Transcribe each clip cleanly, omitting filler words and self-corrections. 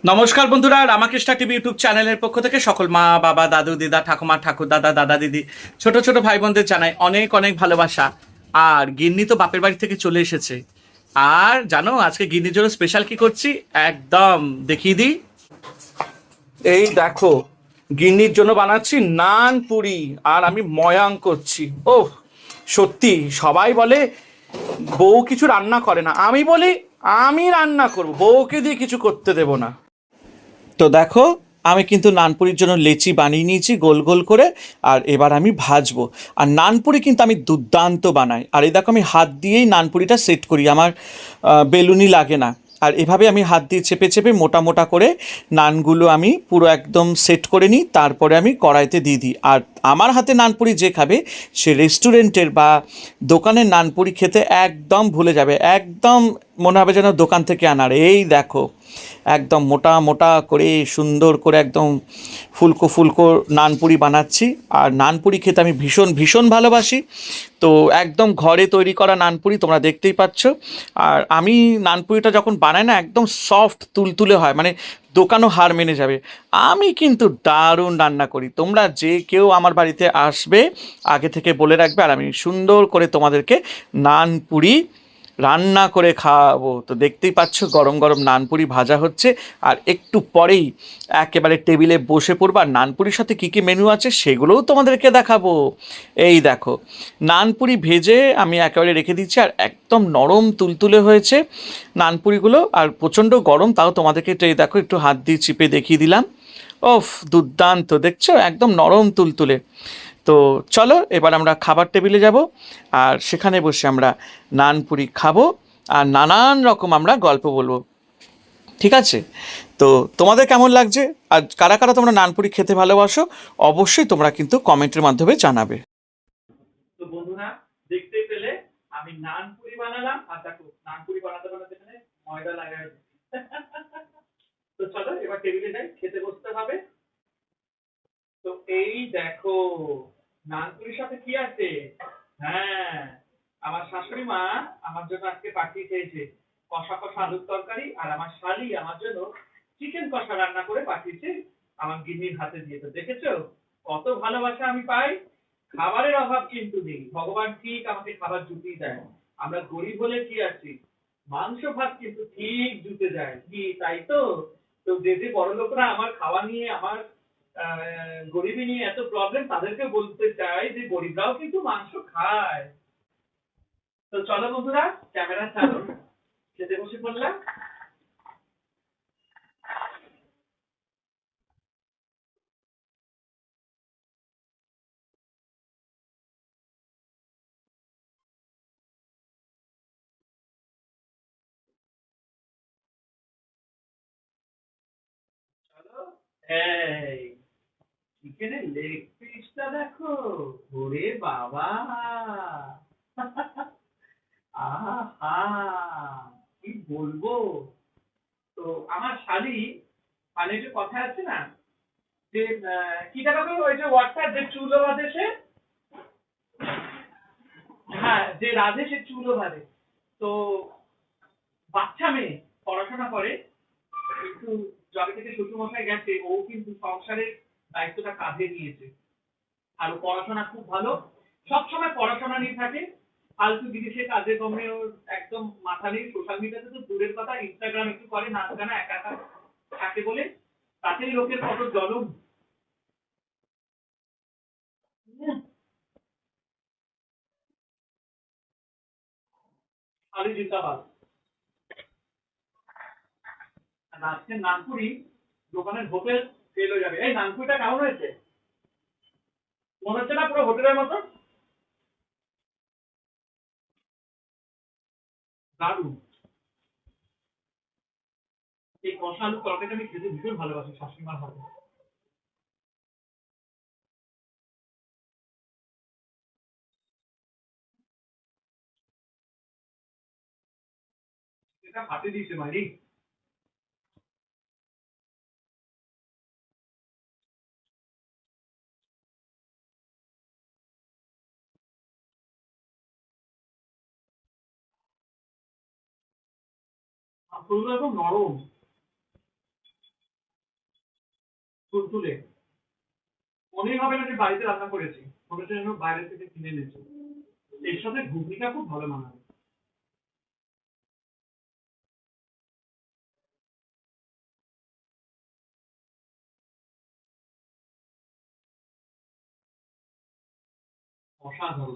নমস্কার বন্ধুরা, Ramakrishna TV YouTube চ্যানেলের পক্ষ থেকে সকল মা বাবা দাদু দিদা ঠাকুমা ঠাকুর দাদা দাদা দিদি ছোট ছোট ভাই বোনদের জানাই অনেক অনেক ভালোবাসা। আর গিন্নি তো বাপের বাড়ি থেকে চলে এসেছে। আর জানো আজকে গিন্নির জন্য স্পেশাল কি করছি, একদম দেখিয়ে দিই। এই দেখো, গিন্নির জন্য বানাচ্ছি নান পুরি, আর আমি ময়াং করছি। ওহ, সত্যি সবাই বলে বউ কিছু রান্না করে না, আমি বলি আমি রান্না করবো, বউকে দিয়ে কিছু করতে দেব না। তো দেখো, আমি কিন্তু নানপুরির জন্য লেচি বানিয়ে নিয়েছি গোল গোল করে। আর এবার আমি ভাজবো। আর নানপুরি কিন্তু আমি দুর্দান্ত বানাই। আর এই দেখো, আমি হাত দিয়েই নানপুরিটা সেট করি, আমার বেলুনি লাগে না। আর এভাবে আমি হাত দিয়ে চেপে চেপে মোটা মোটা করে নানগুলো আমি পুরো একদম সেট করে নিই, তারপরে আমি কড়াইতে দিয়ে দিই। আর আমার হাতে নানপুরি যে খাবে, সে রেস্টুরেন্টের বা দোকানের নানপুরি খেতে একদম ভুলে যাবে, একদম মনে হবে যেন দোকান থেকে আনার। এই দেখো, একদম মোটা মোটা করে সুন্দর করে একদম ফুলকো ফুলকো নানপুরি বানাচ্ছি। আর নানপুরি খেতে আমি ভীষণ ভীষণ ভালোবাসি। তো একদম ঘরে তৈরি করা নানপুরি তোমরা দেখতেই পাচ্ছ। আর আমি নানপুরিটা যখন বানাই না, একদম সফট তুলতুলে হয়, মানে দোকানও হার মেনে যাবে। আমি কিন্তু দারুণ রান্না করি। তোমরা যে কেউ আমার বাড়িতে আসবে, আগে থেকে বলে রাখবে, আর আমি সুন্দর করে তোমাদেরকে নানপুরি রান্না করে খাওয়াবো। তো দেখতেই পাচ্ছ, গরম গরম নানপুরি ভাজা হচ্ছে। আর একটু পরেই একেবারে টেবিলে বসে পড়বো। আর নানপুরির সাথে কী কী মেনু আছে সেগুলোও তোমাদেরকে দেখাবো। এই দেখো, নানপুরি ভেজে আমি একেবারে রেখে দিচ্ছি, আর একদম নরম তুলতুলে হয়েছে নানপুরিগুলো। আর প্রচণ্ড গরম, তাও তোমাদেরকে একটু এই দেখো, একটু হাত দিয়ে চিপে দেখিয়ে দিলাম। ওফ, দুর্দান্ত, দেখছো একদম নরম তুলতুলে। তো চলো এবার আমরা খাবার টেবিলে যাব, আর সেখানে বসে আমরা নানপুরি খাবো, আর নানান রকম আমরা গল্প বলবো। ঠিক আছে? তো তোমাদের কেমন লাগছে? আর কারা কারা তোমরা নানপুরি খেতে ভালোবাসো, অবশ্যই তোমরা কিন্তু কমেন্টের মাধ্যমে জানাবে। তো বন্ধুরা, দেখতে পেলে আমি নানপুরি বানালাম, আর দেখো নানপুরি বানাতে বানাতে এখানে ময়দা লাগাই। তো চলো এবার টেবিলে যাই, খেতে বসতে হবে। তো এই দেখো, নানপুরির সাথে কি আছে? হ্যাঁ, আমার শাশুড়ি মা আমার জন্য আজকে পাঠিয়ে চেয়েছে কষা কষা আলুর তরকারি, আর আমার শালি আমার জন্য চিকেন কষা রান্না করে পাঠিয়েছে আমার গিন্নির হাতে দিয়ে। তো দেখেছো কত ভালোবাসা আমি পাই। খাবারের অভাব কিন্তু নেই, ভগবান ঠিক আমাকে খাবার জুটিয়ে দেয়। আমরা গরিব হলে কি আছি, মাংস ভাত কিন্তু ঠিক জুটে যায়, কি তাই তো? তো যে যে বড় লোকরা আমার খাওয়া নিয়ে, আমার গরিবী নিয়ে এত প্রবলেম, তাদেরকে বলতে চাই যে গরিবরাও কিন্তু মাংস খায়। তো চলো বন্ধুরা, ক্যামেরা চালু, খেতে বসে পড়লাম। চলো, এই চিকেনের লেগ পিসটা দেখো, ওরে বাবা, আহা, কি বলবো। তো আমার শালি, মানে যে কথা আছে না, যে কি টাকা ওই যে হোয়াটসঅ্যাপ যে চুলো বাঁধে সে, হ্যাঁ যে রাধে সে চুলো বাঁধে। তো বাচ্চা মেয়ে, পড়াশোনা করে, কিন্তু যবে থেকে শ্বশুর মশাই গেছে, ও কিন্তু সংসারের দায়িত্বটা কাঁধে নিয়েছে। আর ও পড়াশোনা খুব ভালো, সবসময় পড়াশোনা নিয়ে থাকে। ফালতু বিদেশে কাজে কমে ওর একদম মাথা নেই। সোশ্যাল মিডিয়াতে তো দূরের কথা, ইনস্টাগ্রাম একটু করে, নাচ গানা একা একা থাকে বলে, তাতেই লোকের কত জলম। খালি জিন্দাবাদ। আর আজকে নানপুরি দোকানের হোটেল ফেল হয়ে যাবে। এই নানপুরিটা কেমন হয়েছে? মনে হচ্ছে না পুরো হোটেলের মতো? দারুণ। এই কষা আলুর তরকারিটা আমি খেতে ভীষণ ভালোবাসি শাশুড়িমার হাতে। এটা হাতে দিয়েছে মাইরি। পুরো একদম নরম। তুলতুলে মনেই হবে না যে বাড়িতে রান্না করেছি, মনে হচ্ছে যেন বাইরে থেকে কিনে এনেছি। এর সাথে ঘুগনিটা খুব ভালো মানাবে। অসাধারণ।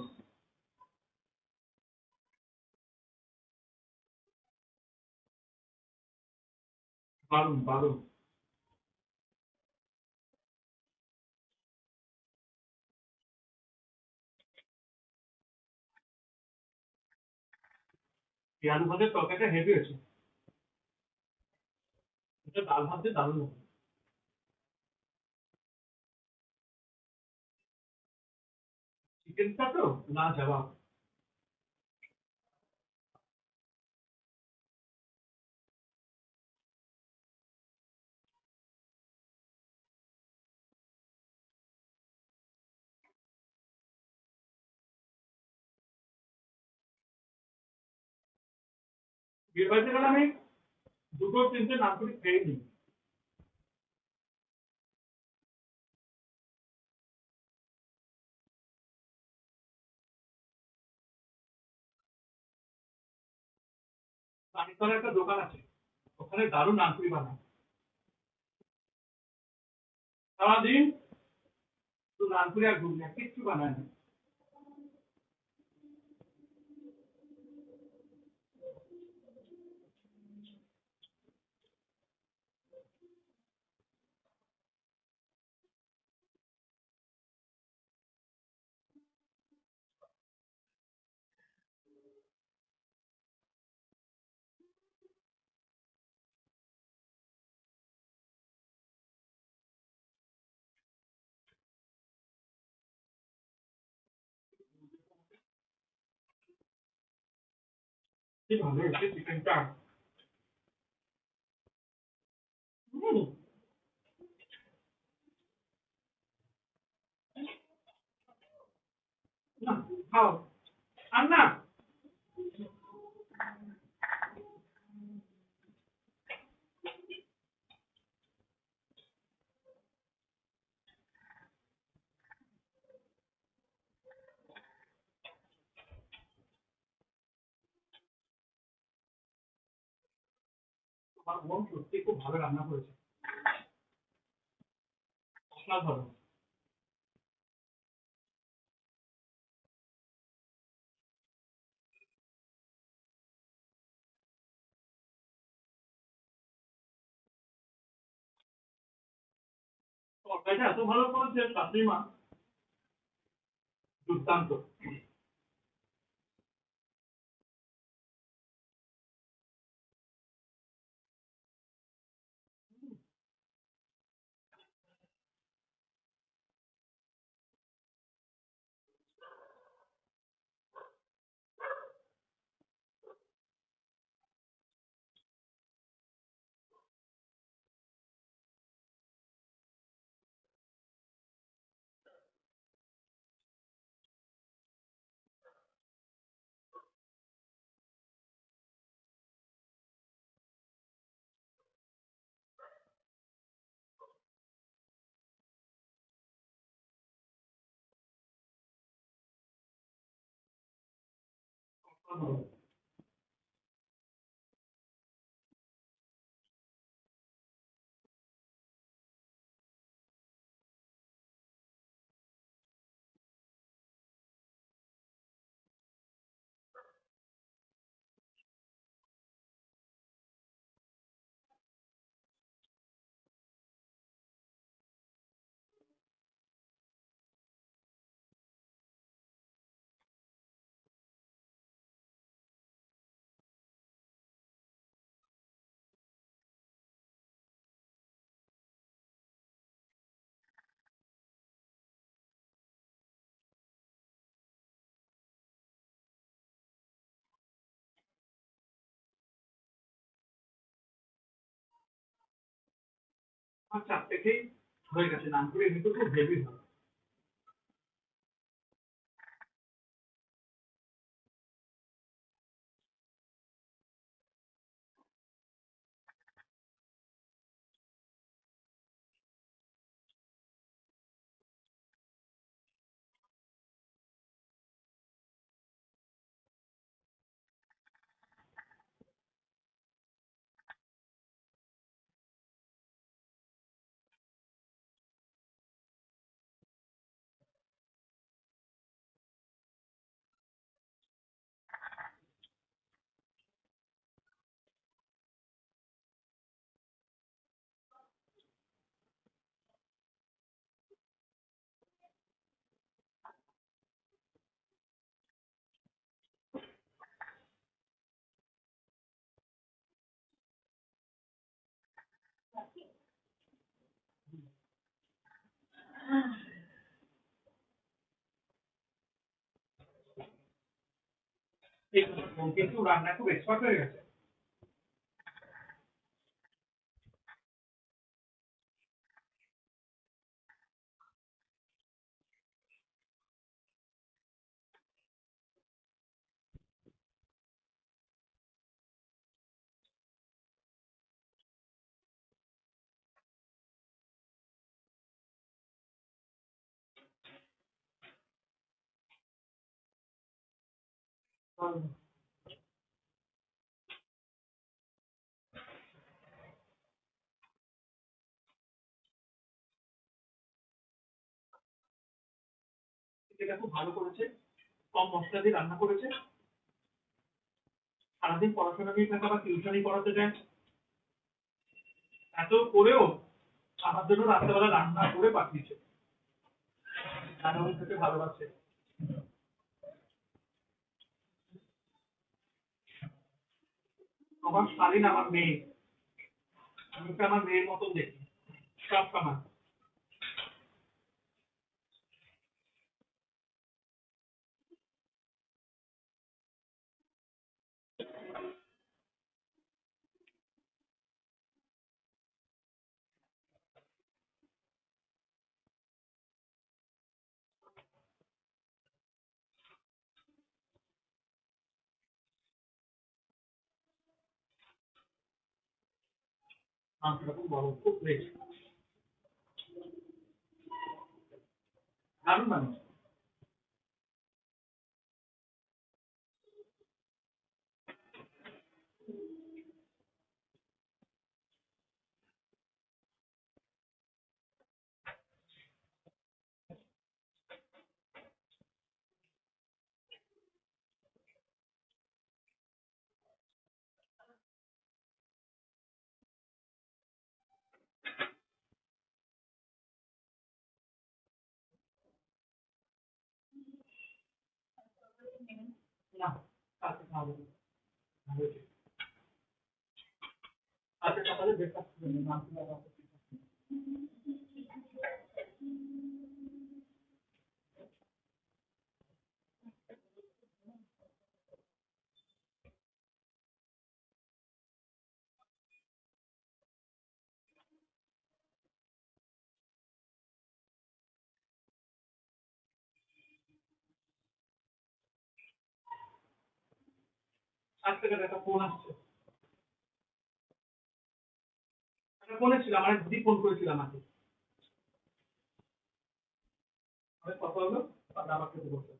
দারুণ দারুণ। এই আলু ভাতের তরকারিটা হেভি হয়েছে। এটা ডাল ভাত দিয়ে দারুণ হবে। চিকেনটা তো না জবাব। বিয়ে বাড়িতে গেলে আমি দুটো তিনটে নান করে খেয়ে নিই। পানিতলায় একটা দোকান আছে, ওখানে দারুণ নানপুরি বানায়। সারাদিন শুধু নানপুরি আর ঘুগনি, আর কিচ্ছু বানায় না। কি ভালো হয়েছে চিকেনটা। হুম, না, খাও। আর না, তোমার বোন সত্যি খুব ভালো রান্না করেছে। অসাধারণ। তরকারিটা এত ভালো করেছে শাশুড়ি মা, দুর্দান্ত। অসাধারণ। আর চারটে খেয়েই হয়ে গেছে। নানপুরি এমনিতে খুব হেভি হয়। কিন্তু রান্না খুব এক্সপার্ট হয়ে গেছে। এটা খুব ভালো করেছে, কম মশলা দিয়ে রান্না করেছে। সারাদিন পড়াশোনা নিয়ে থাকা বা টিউশনি পড়াতে যায়, এত করেও আমার জন্য রাত্রেবেলা রান্না করে পাঠিয়েছে। রান্না খেতে ভালোবাসে। আমার শালীন আমার মেয়ে, আমি ওকে আমার মেয়ের মতন দেখি সব সময়। মাংসটা খুব বড়, খুব ফ্রেশ, দারুণ মানুষ। না, কালকে খাওয়া যাবে, ভালো হয়েছে। কালকে সকালে ব্রেকফাস্ট করে নিই, মাংস বাবা। আজ থেকে একটা ফোন আসছে, একটা ফোন এসেছিল, আমার এক দিদি ফোন করেছিল আমাকে, অনেক কথা হলো, তারপরে আবার খেতে বসে।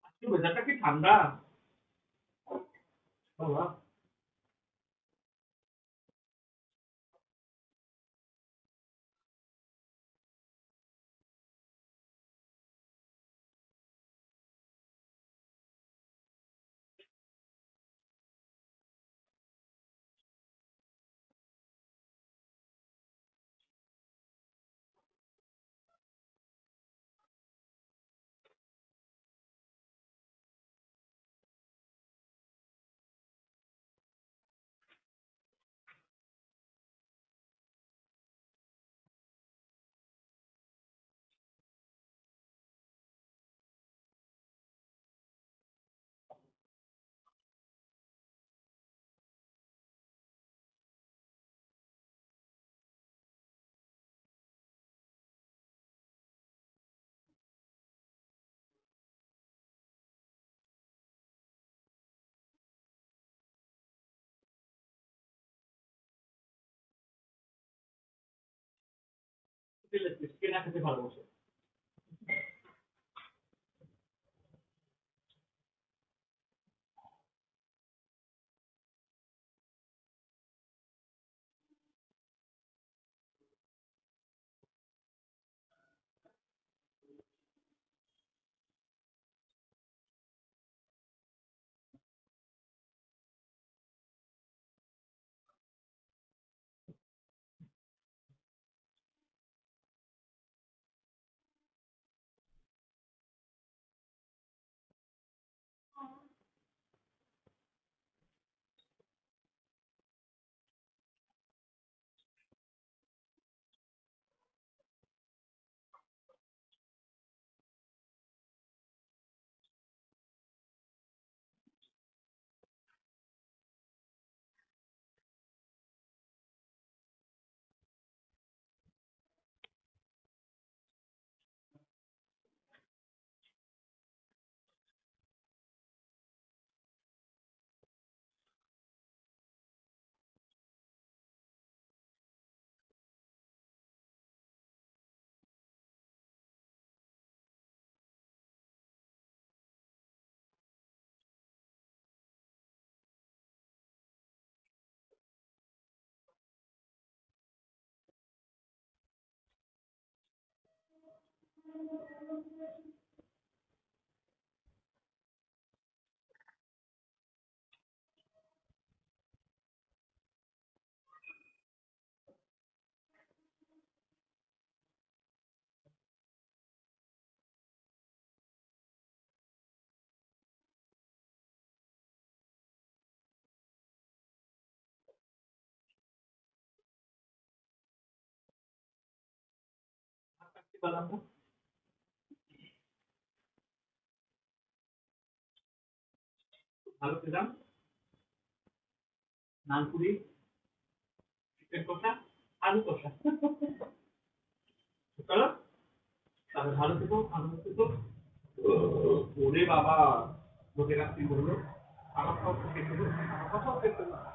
আজকে ওয়েদারটা কি ঠান্ডা বাবা। কেনা খেতে ভালোবাসে। ভালো খেলাম, নানপুরি, চিকেন কষা, আলু কষা। চলো তাহলে ভালো থেকো, আনন্দ থেকো। ওরে বাবা, লোকেরা কি বললো? আমার কথাও খেতে হবে, আমার কথাও খেতে হবে।